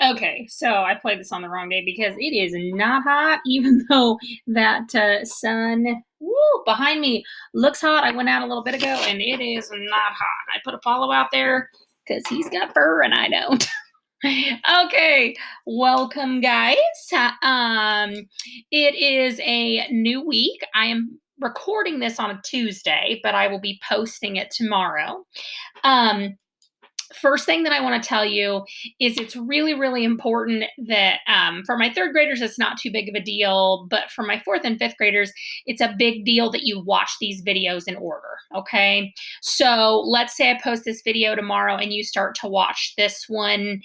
Okay, so I played this on the wrong day because it is not hot, even though that sun behind me looks hot. I went out a little bit ago and it is not hot. I put Apollo out there because he's got fur and I don't. Okay, welcome, guys. Um, it is a new week. I am recording this on a Tuesday, but I will be posting it tomorrow. Um, First thing that I want to tell you is it's really, really important that for my third graders, it's not too big of a deal. But for my fourth and fifth graders, it's a big deal that you watch these videos in order. Okay. So let's say I post this video tomorrow and you start to watch this one.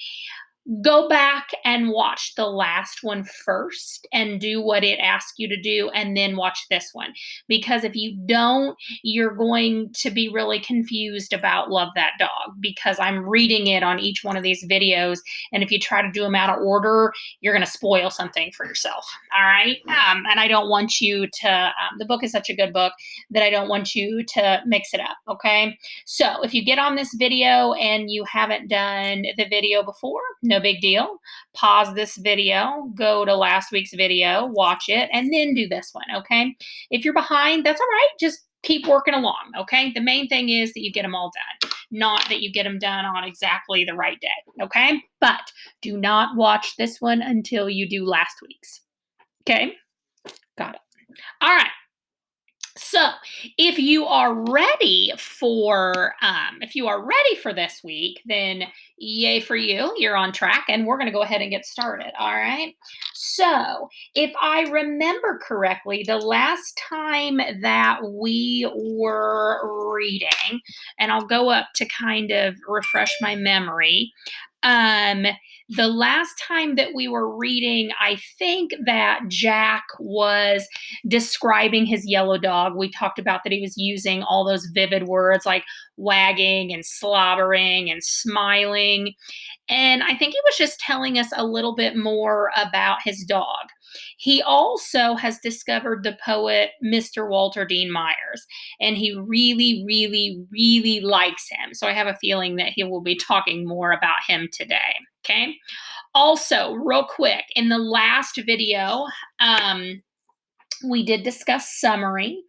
Go back and watch the last one first and do what it asks you to do, and then watch this one. Because if you don't, you're going to be really confused about Love That Dog, because I'm reading it on each one of these videos. And if you try to do them out of order, you're going to spoil something for yourself. All right. And I don't want you to, the book is such a good book that I don't want you to mix it up. Okay. So if you get on this video and you haven't done the video before, no big deal. Pause this video, go to last week's video, watch it, and then do this one, okay? If you're behind, that's all right. Just keep working along, okay? The main thing is that you get them all done, not that you get them done on exactly the right day, okay? But do not watch this one until you do last week's, okay? Got it. All right. So, if you are ready for this week, then yay for you. You're on track, and we're going to go ahead and get started. All right. So, if I remember correctly, the last time that we were reading, and I'll go up to kind of refresh my memory. Um, the last time that we were reading, I think that Jack was describing his yellow dog. We talked about that he was using all those vivid words like wagging and slobbering and smiling. And I think he was just telling us a little bit more about his dog. He also has discovered the poet Mr. Walter Dean Myers, and he really, really, really likes him. So I have a feeling that he will be talking more about him today. Okay. Also, real quick, in the last video, we did discuss summary,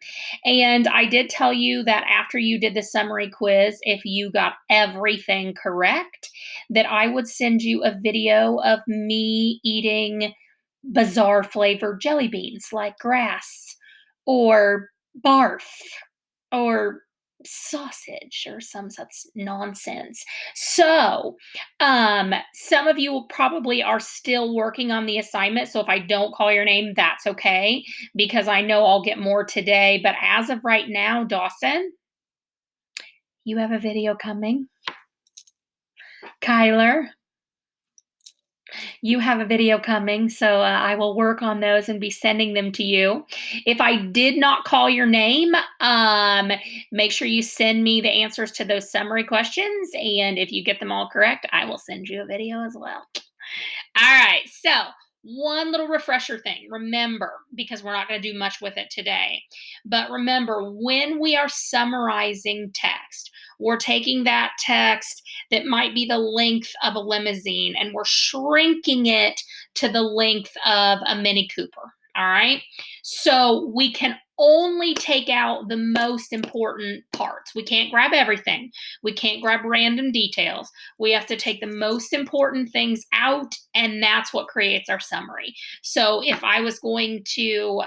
and I did tell you that after you did the summary quiz, if you got everything correct, that I would send you a video of me eating bizarre flavored jelly beans like grass or barf or sausage or some such nonsense. So, some of you probably are still working on the assignment. So if I don't call your name, that's okay, because I know I'll get more today. But as of right now, Dawson, you have a video coming. Kyler, you have a video coming, so I will work on those and be sending them to you. If I did not call your name, make sure you send me the answers to those summary questions, and if you get them all correct, I will send you a video as well. All right, so one little refresher thing. Remember, because we're not going to do much with it today, but remember, when we are summarizing text, we're taking that text that might be the length of a limousine and we're shrinking it to the length of a Mini Cooper. All right. So we can only take out the most important parts. We can't grab everything. We can't grab random details. We have to take the most important things out, and that's what creates our summary. So if I was going to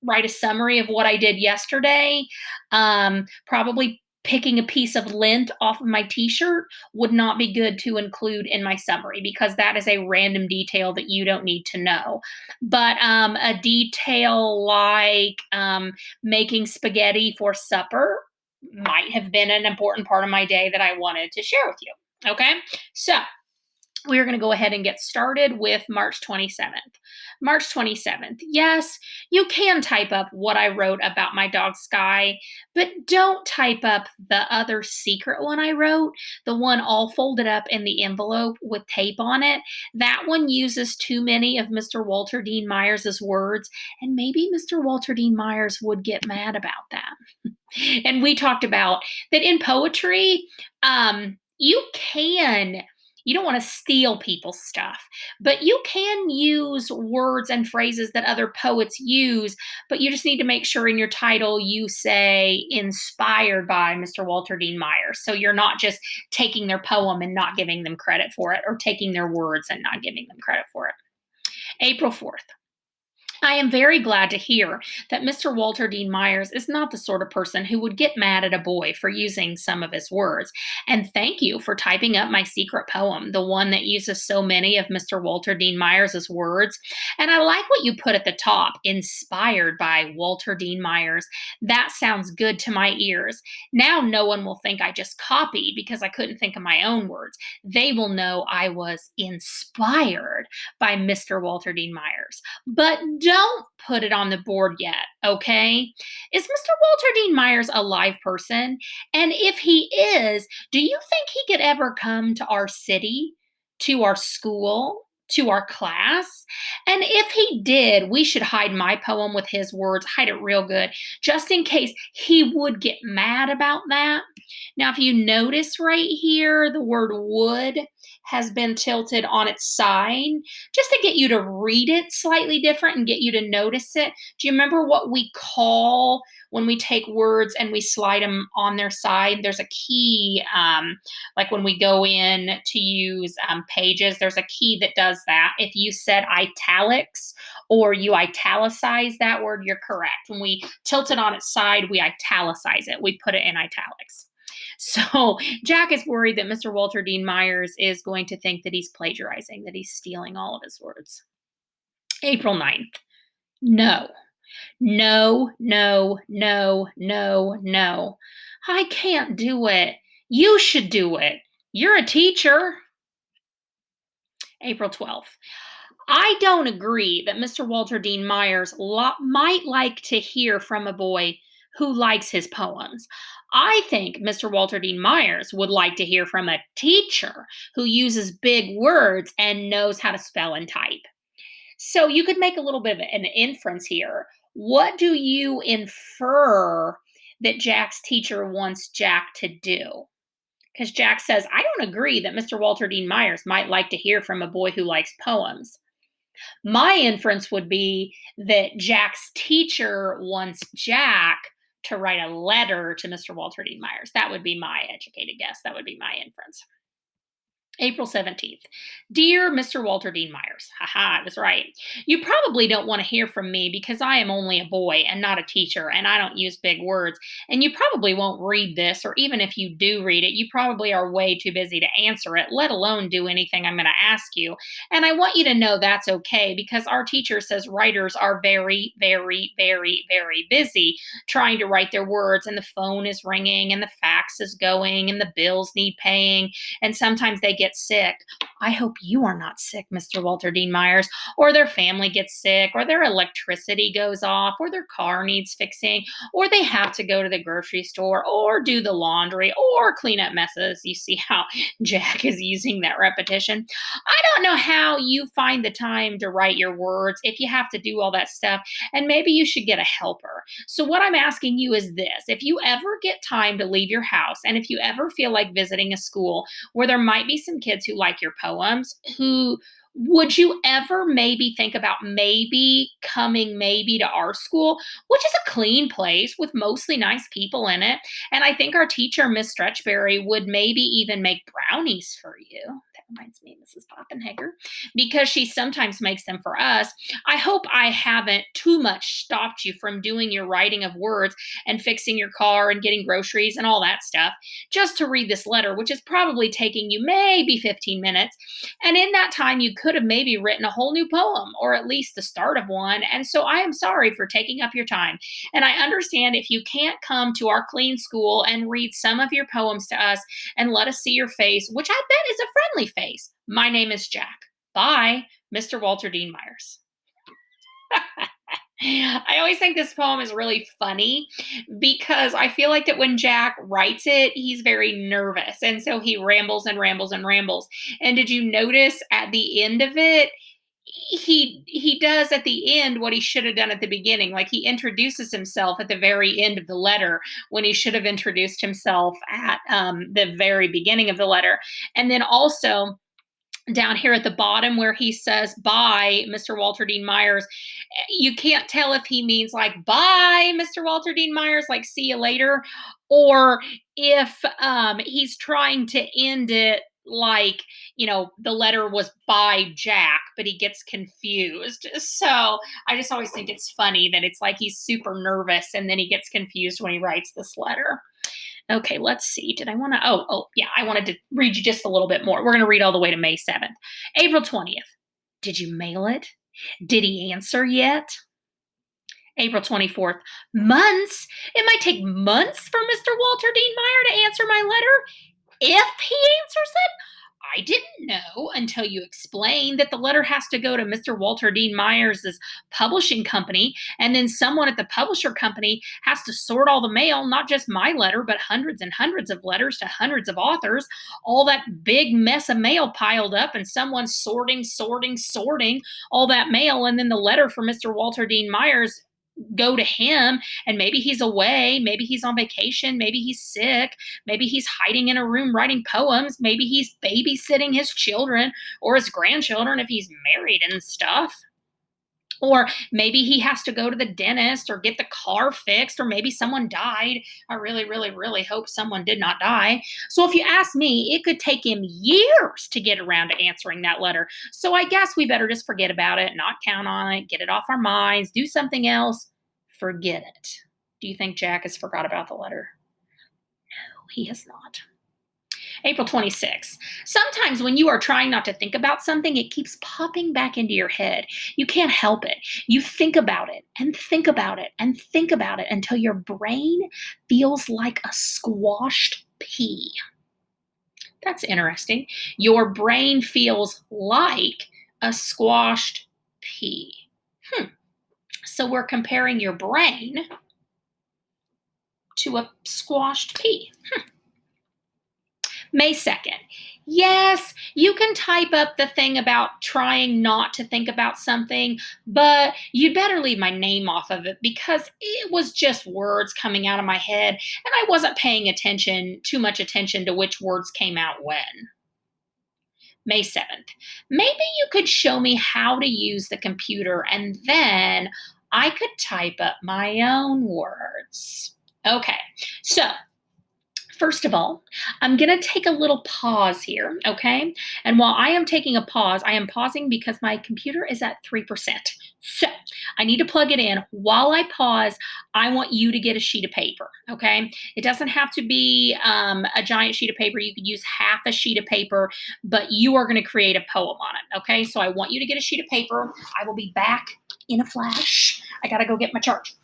write a summary of what I did yesterday, probably picking a piece of lint off of my t-shirt would not be good to include in my summary, because that is a random detail that you don't need to know. But a detail like making spaghetti for supper might have been an important part of my day that I wanted to share with you. Okay, so we're going to go ahead and get started with March 27th. March 27th. Yes, you can type up what I wrote about my dog Sky, but don't type up the other secret one I wrote, the one all folded up in the envelope with tape on it. That one uses too many of Mr. Walter Dean Myers' words, and maybe Mr. Walter Dean Myers would get mad about that. And we talked about that in poetry, you can You don't want to steal people's stuff, but you can use words and phrases that other poets use, but you just need to make sure in your title you say inspired by Mr. Walter Dean Myers. So you're not just taking their poem and not giving them credit for it, or taking their words and not giving them credit for it. April 4th. I am very glad to hear that Mr. Walter Dean Myers is not the sort of person who would get mad at a boy for using some of his words. And thank you for typing up my secret poem, the one that uses so many of Mr. Walter Dean Myers' words. And I like what you put at the top, inspired by Walter Dean Myers. That sounds good to my ears. Now no one will think I just copied because I couldn't think of my own words. They will know I was inspired by Mr. Walter Dean Myers. But don't put it on the board yet, okay? Is Mr. Walter Dean Myers a live person? And if he is, do you think he could ever come to our city, to our school, to our class? And if he did, we should hide my poem with his words, hide it real good, just in case he would get mad about that. Now, if you notice right here, the word would has been tilted on its side just to get you to read it slightly different and get you to notice it. Do you remember what we call when we take words and we slide them on their side? There's a key, like when we go in to use pages, there's a key that does that. If you said italics or you italicize that word, you're correct. When we tilt it on its side, we italicize it. We put it in italics. So Jack is worried that Mr. Walter Dean Myers is going to think that he's plagiarizing, that he's stealing all of his words. April 9th. No, no, no, no, no, no. I can't do it. You should do it. You're a teacher. April 12th. I don't agree that Mr. Walter Dean Myers might like to hear from a boy who likes his poems. I think Mr. Walter Dean Myers would like to hear from a teacher who uses big words and knows how to spell and type. So you could make a little bit of an inference here. What do you infer that Jack's teacher wants Jack to do? Because Jack says, I don't agree that Mr. Walter Dean Myers might like to hear from a boy who likes poems. My inference would be that Jack's teacher wants Jack to write a letter to Mr. Walter Dean Myers. That would be my educated guess. That would be my inference. April 17th. Dear Mr. Walter Dean Myers, haha, I was right. You probably don't want to hear from me because I am only a boy and not a teacher, and I don't use big words. And you probably won't read this, or even if you do read it, you probably are way too busy to answer it, let alone do anything I'm going to ask you. And I want you to know that's okay because our teacher says writers are very, very, very, very busy trying to write their words, and the phone is ringing, and the fax is going, and the bills need paying, and sometimes they get sick. I hope you are not sick, Mr. Walter Dean Myers, or their family gets sick, or their electricity goes off, or their car needs fixing, or they have to go to the grocery store, or do the laundry, or clean up messes. You see how Jack is using that repetition. I don't know how you find the time to write your words if you have to do all that stuff, and maybe you should get a helper. So what I'm asking you is this. If you ever get time to leave your house, and if you ever feel like visiting a school where there might be some kids who like your poems, would you ever maybe think about maybe coming maybe to our school, which is a clean place with mostly nice people in it? And I think our teacher, Miss Stretchberry, would maybe even make brownies for you. That reminds me of Mrs. Poppenhager, because she sometimes makes them for us. I hope I haven't too much stopped you from doing your writing of words and fixing your car and getting groceries and all that stuff just to read this letter, which is probably taking you maybe 15 minutes. And in that time, you could have maybe written a whole new poem or at least the start of one. And so I am sorry for taking up your time. And I understand if you can't come to our clean school and read some of your poems to us and let us see your face, which I bet is a friendly face. My name is Jack. Bye, Mr. Walter Dean Myers. I always think this poem is really funny because I feel like that when Jack writes it, he's very nervous. And so he rambles and rambles and rambles. And did you notice at the end of it, he does at the end what he should have done at the beginning. Like he introduces himself at the very end of the letter when he should have introduced himself at the very beginning of the letter. And then also down here at the bottom where he says, bye, Mr. Walter Dean Myers, you can't tell if he means like, bye, Mr. Walter Dean Myers, like, see you later, or if he's trying to end it like, the letter was by Jack, but he gets confused. So I just always think it's funny that it's like he's super nervous and then he gets confused when he writes this letter. Okay, let's see. Did I want to? Yeah, I wanted to read you just a little bit more. We're going to read all the way to May 7th. April 20th. Did you mail it? Did he answer yet? April 24th. Months? It might take months for Mr. Walter Dean Meyer to answer my letter. If he answers it, I didn't know until you explained that the letter has to go to Mr. Walter Dean Myers' publishing company, and then someone at the publisher company has to sort all the mail, not just my letter, but hundreds and hundreds of letters to hundreds of authors. All that big mess of mail piled up, and someone sorting all that mail, and then the letter for Mr. Walter Dean Myers go to him, and maybe he's away, maybe he's on vacation, maybe he's sick, maybe he's hiding in a room writing poems, maybe he's babysitting his children or his grandchildren if he's married and stuff. Or maybe he has to go to the dentist or get the car fixed, or maybe someone died. I really, really, really hope someone did not die. So if you ask me, it could take him years to get around to answering that letter. So I guess we better just forget about it, not count on it, get it off our minds, do something else, forget it. Do you think Jack has forgot about the letter? No, he has not. April 26th. Sometimes when you are trying not to think about something, it keeps popping back into your head. You can't help it. You think about it and think about it and think about it until your brain feels like a squashed pea. That's interesting. Your brain feels like a squashed pea. So we're comparing your brain to a squashed pea. May 2nd. Yes, you can type up the thing about trying not to think about something, but you'd better leave my name off of it because it was just words coming out of my head and I wasn't paying too much attention to which words came out when. May 7th. Maybe you could show me how to use the computer and then I could type up my own words. Okay, so first of all, I'm going to take a little pause here, okay? And while I am taking a pause, I am pausing because my computer is at 3%. So I need to plug it in. While I pause, I want you to get a sheet of paper, okay? It doesn't have to be a giant sheet of paper. You could use half a sheet of paper, but you are going to create a poem on it, okay? So I want you to get a sheet of paper. I will be back in a flash. I got to go get my charger.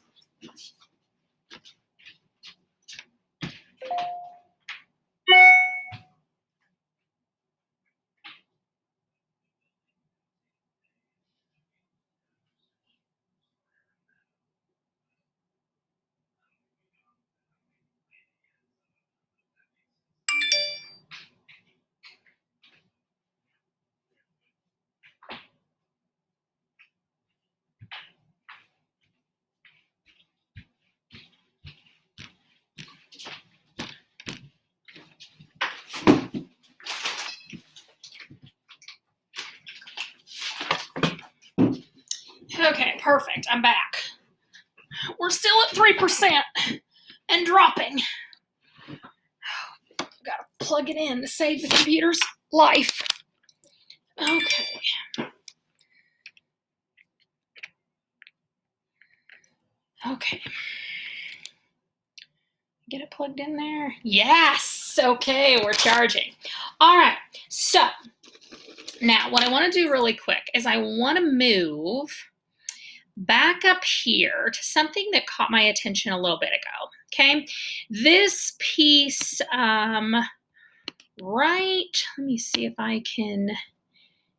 Okay, perfect. I'm back. We're still at 3% and dropping. Gotta plug it in to save the computer's life. Okay. Okay. Get it plugged in there? Yes! Okay, we're charging. All right, so now what I want to do really quick is I want to move back up here to something that caught my attention a little bit ago. Okay, this piece, right, let me see if I can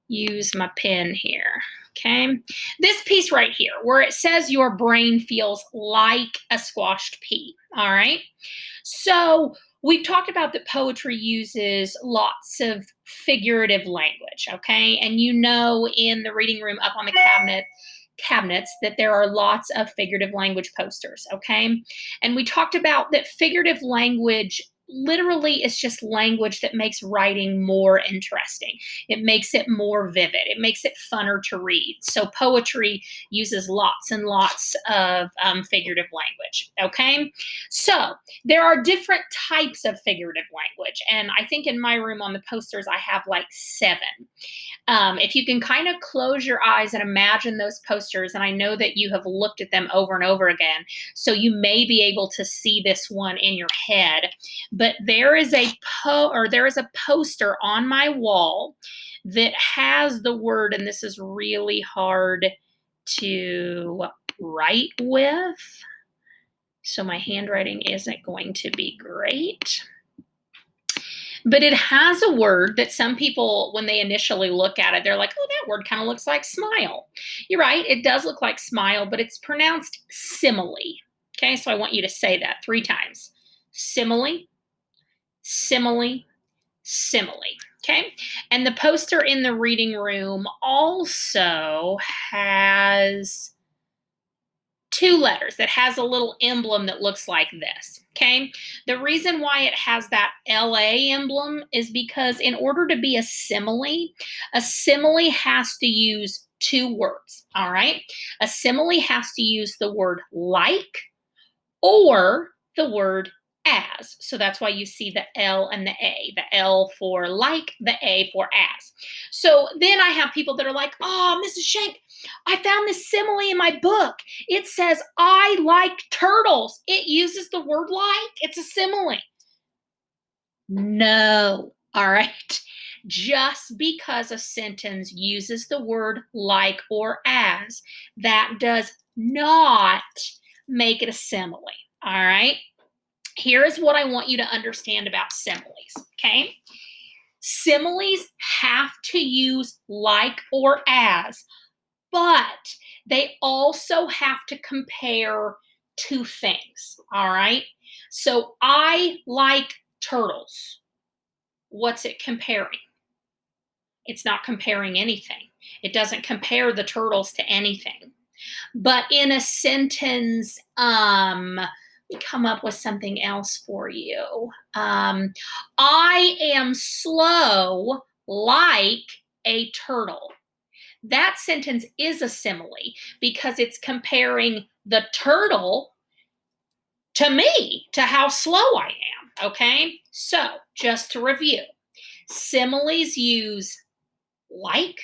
use my pen here. Okay, this piece right here where it says your brain feels like a squashed pea. All right, so we've talked about that poetry uses lots of figurative language. Okay, and in the reading room up on the cabinets that there are lots of figurative language posters. Okay, and we talked about that figurative language literally is just language that makes writing more interesting. It makes it more vivid. It makes it funner to read. So poetry uses lots and lots of figurative language. Okay, so there are different types of figurative language, and I think in my room on the posters I have like 7. If you can kind of close your eyes and imagine those posters, and I know that you have looked at them over and over again, so you may be able to see this one in your head. But there is a poster on my wall that has the word, and this is really hard to write with, so my handwriting isn't going to be great. But it has a word that some people, when they initially look at it, they're like, oh, that word kind of looks like smile. You're right, it does look like smile, but it's pronounced simile. Okay, so I want you to say that 3 times. Simile, simile, simile. Okay, and the poster in the reading room also has 2 letters that has a little emblem that looks like this. Okay, the reason why it has that LA emblem is because in order to be a simile has to use 2 words. All right, a simile has to use the word like or the word as. So that's why you see the L and the A, the L for like, the A for as. So then I have people that are like, oh, Mrs. Shank, I found this simile in my book. It says, I like turtles. It uses the word like. It's a simile. No. All right. Just because a sentence uses the word like or as, that does not make it a simile. All right. Here is what I want you to understand about similes. Okay. Similes have to use like or as, but they also have to compare 2 things. All right. So I like turtles. What's it comparing? It's not comparing anything. It doesn't compare the turtles to anything. But in a sentence, let me come up with something else for you. I am slow like a turtle. That sentence is a simile because it's comparing the turtle to me, to how slow I am. Okay, so just to review, similes use like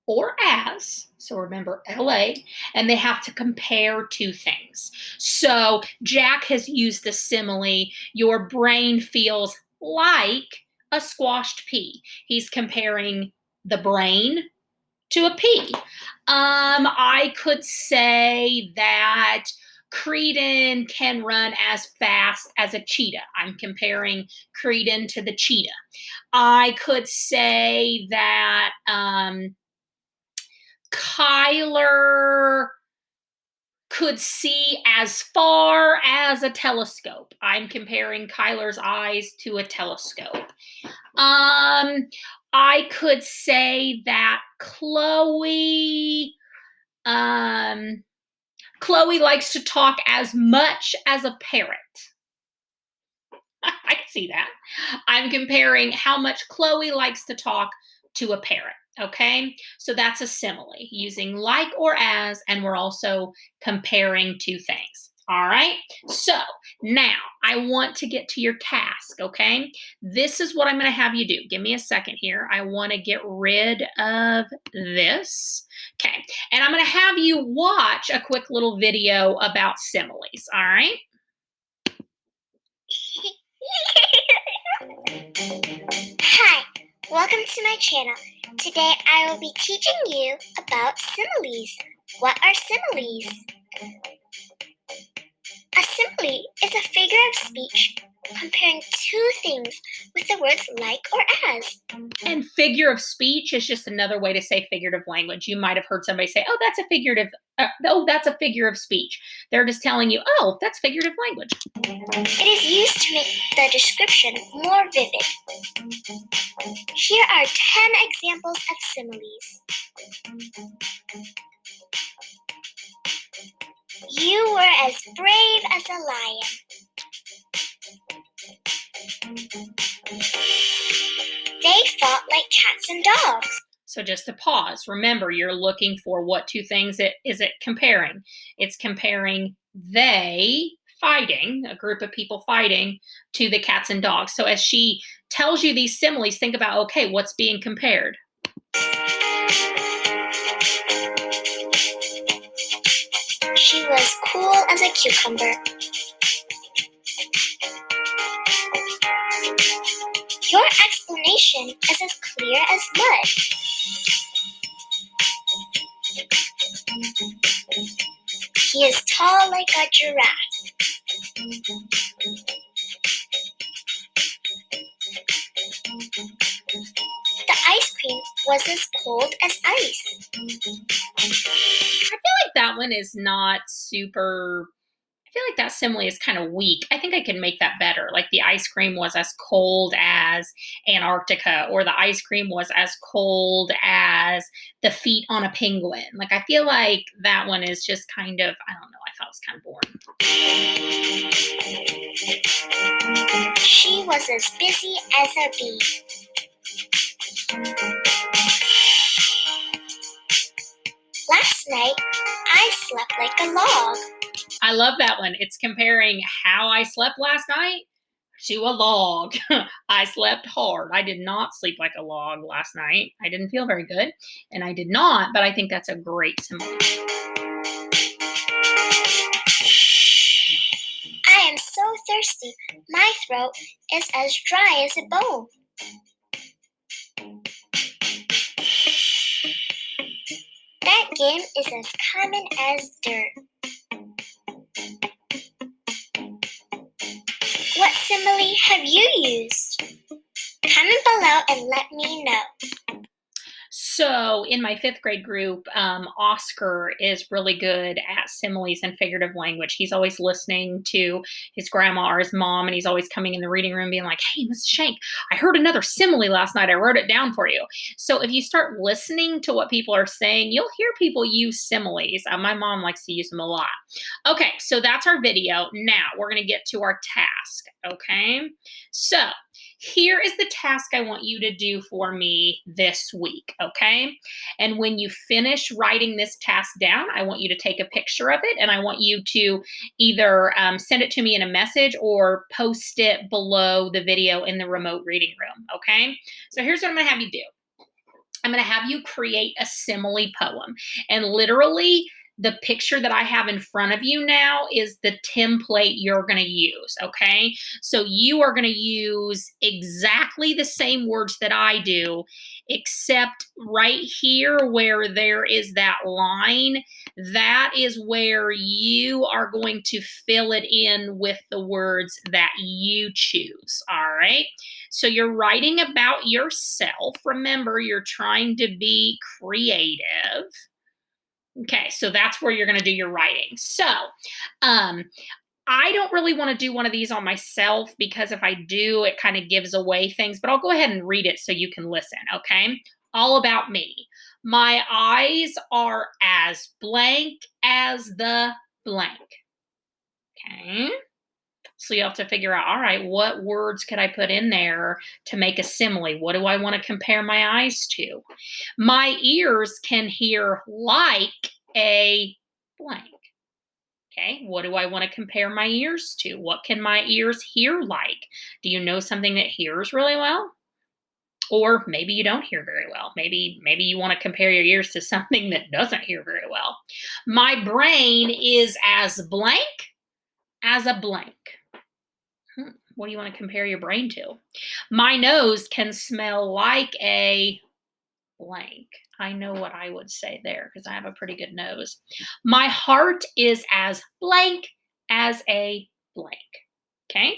or as, so remember LA, and they have to compare 2 things. So Jack has used the simile, your brain feels like a squashed pea. He's comparing the brain to a pea. I could say that Creedon can run as fast as a cheetah. I'm comparing Creedon to the cheetah. I could say that Kyler could see as far as a telescope. I'm comparing Kyler's eyes to a telescope. I could say that Chloe likes to talk as much as a parrot. I can see that. I'm comparing how much Chloe likes to talk to a parrot. Okay, so that's a simile using like or as, and we're also comparing 2 things. All right, so now I want to get to your task. Okay, this is what I'm going to have you do. Give me a second here. I want to get rid of this. Okay, and I'm going to have you watch a quick little video about similes. All right. Hi, welcome to my channel. Today I will be teaching you about similes. What are similes? A simile is a figure of speech comparing 2 things with the words like or as. And figure of speech is just another way to say figurative language. You might have heard somebody say, oh, that's a that's a figure of speech. They're just telling you, oh, that's figurative language. It is used to make the description more vivid. Here are 10 examples of similes. You were as brave as a lion. They fought like cats and dogs. So just to pause, remember you're looking for what two things is it comparing? It's comparing they fighting, a group of people fighting, to the cats and dogs. So as she tells you these similes, think about, okay, what's being compared? She was cool as a cucumber. Your explanation is as clear as mud. He is tall like a giraffe. The ice cream was as cold as ice. I feel like that one is not super. I feel like that simile is kind of weak. I think I can make that better. Like the ice cream was as cold as Antarctica, or the ice cream was as cold as the feet on a penguin. Like I feel like that one is just kind of, I don't know, I thought it was kind of boring. She was as busy as a bee. Last night, I slept like a log. I love that one. It's comparing how I slept last night to a log. I slept hard. I did not sleep like a log last night. I didn't feel very good, and I did not, but I think that's a great simile. I am so thirsty. My throat is as dry as a bone. That game is as common as dirt. What simile have you used? Comment below and let me know. So in my 5th grade group, Oscar is really good at similes and figurative language. He's always listening to his grandma or his mom, and he's always coming in the reading room being like, hey, Mrs. Shank, I heard another simile last night. I wrote it down for you. So if you start listening to what people are saying, you'll hear people use similes. My mom likes to use them a lot. Okay, so that's our video. Now we're going to get to our task, okay? So here is the task I want you to do for me this week, okay? And when you finish writing this task down, I want you to take a picture of it, and I want you to either send it to me in a message or post it below the video in the remote reading room, okay? So here's what I'm gonna have you do. I'm gonna have you create a simile poem, and literally the picture that I have in front of you now is the template you're going to use, okay? So you are going to use exactly the same words that I do, except right here where there is that line, that is where you are going to fill it in with the words that you choose, all right? So you're writing about yourself. Remember, you're trying to be creative. Okay, so that's where you're going to do your writing. So, I don't really want to do one of these on myself because if I do, it kind of gives away things, but I'll go ahead and read it so you can listen, okay? All about me. My eyes are as blank as the blank. Okay. So you have to figure out, all right, what words could I put in there to make a simile? What do I want to compare my eyes to? My ears can hear like a blank. Okay, what do I want to compare my ears to? What can my ears hear like? Do you know something that hears really well? Or maybe you don't hear very well. Maybe you want to compare your ears to something that doesn't hear very well. My brain is as blank as a blank. What do you want to compare your brain to? My nose can smell like a blank. I know what I would say there because I have a pretty good nose. My heart is as blank as a blank. Okay?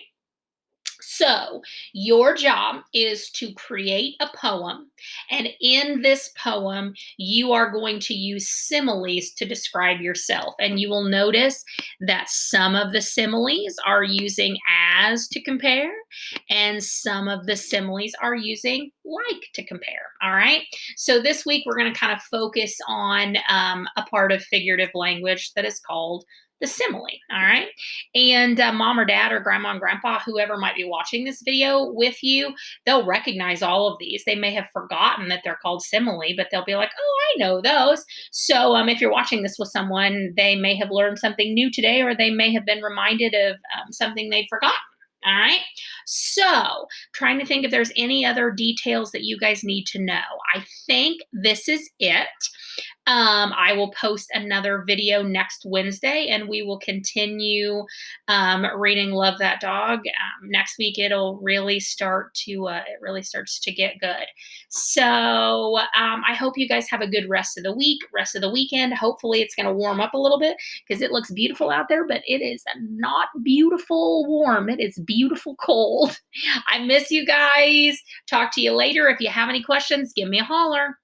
So, your job is to create a poem, and in this poem, you are going to use similes to describe yourself. And you will notice that some of the similes are using as to compare, and some of the similes are using like to compare. All right. So, this week, we're going to kind of focus on a part of figurative language that is called the simile, all right? And mom or dad or grandma and grandpa, whoever might be watching this video with you, they'll recognize all of these. They may have forgotten that they're called simile, but they'll be like, oh, I know those. So if you're watching this with someone, they may have learned something new today, or they may have been reminded of something they'd forgotten. All right. So, trying to think if there's any other details that you guys need to know. I think this is it. I will post another video next Wednesday, and we will continue reading Love That Dog. Next week, it'll really start to it really starts to get good. So I hope you guys have a good rest of the week, rest of the weekend. Hopefully, it's going to warm up a little bit because it looks beautiful out there, but it is not beautiful warm. It is beautiful cold. I miss you guys. Talk to you later. If you have any questions, give me a holler.